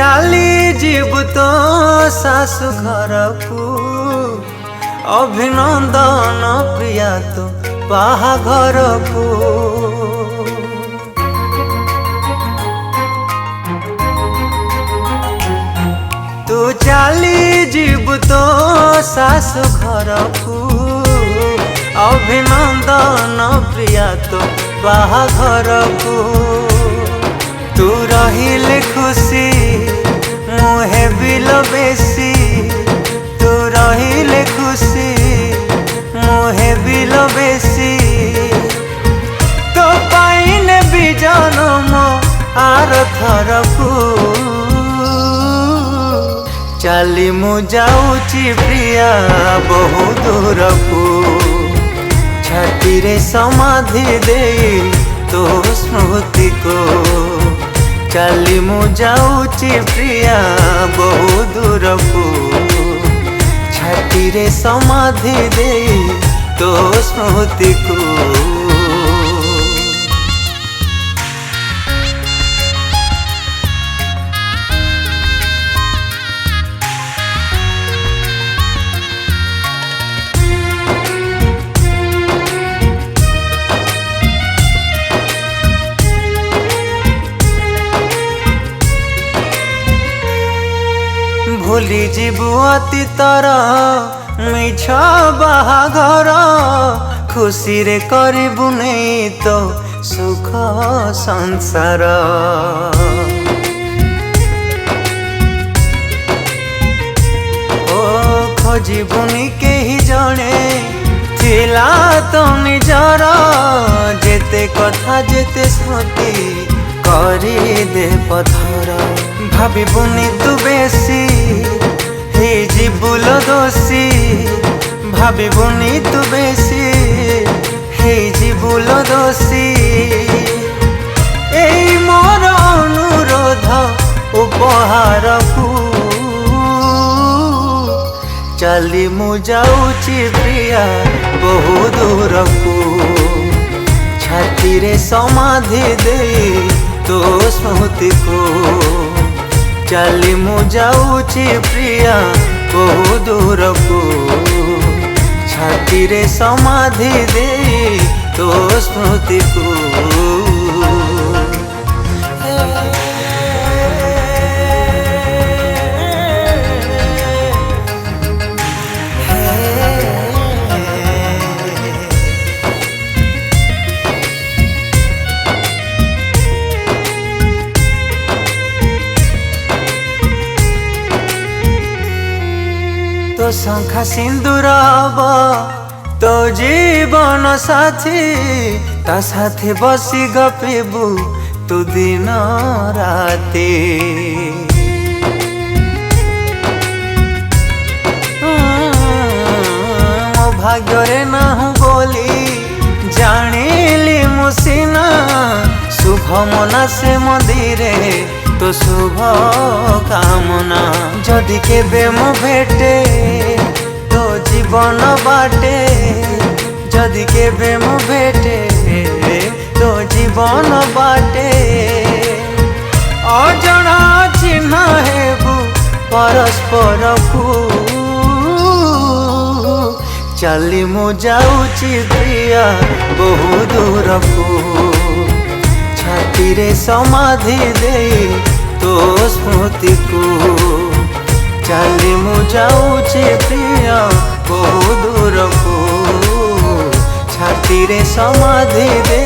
चाली जीव तो सासु घर को अभिनंदन प्रिया तो बाहाघर को तू चाली जीव तो सासु घर को अभिनंदन प्रिया तो बाहाघर को तू रहिले खुशी मुहे बिल बेसी तू रहिले खुशी मुहे बिल बेसी तो पाइने भी जन्म आर थरकू चाली मु जाऊची प्रिया बहु दूरकू छाती रे समाधि दे तो स्मृति को चाली मु जाऊची प्रिया बहु दूरकू छाती रे समाधि दे तो स्मृति को भूली जीवु अतीतर मिछ बाहाघर खुशी रे करिबु नहीं तो सुख संसार ओ खोजिबुनी केही जणे थिला तो निजर जेते कथा जेते स्मृति करी दे पथर भाविबुनी तू बेसी हे जीवुल दोषी भाविबुनी तू बेसी हे जीवुल दोषी एई मोर अनुरोध उपहार को चाली मु जाऊची प्रिया बहु दूर को छाती रे समाधि दे तो स्मृति को चाली मु जाऊची प्रिया बहु दूर को छाती रे समाधि दे तो स्मृति को तो शंखा सिंदूर हब तो जीवन साथी ता साथे बसी गपिबू तू दिन राती मो भाग्य नाहु बोली जानिली मुसीना शुभ मना से मंदिरे तो शुभ कामना जदि केबे मो भेटे तो जीवन बाटे जदि केबे मो भेटे तो जीवन बाटे अजଣା चिन्ह हेबु परस्पर को चाली मु जाऊची प्रिया बहु दूर को छाती रे समाधि दे तो स्मृति को चाली मु जाऊची प्रिया बहु दूर को छाती रे समाधि दे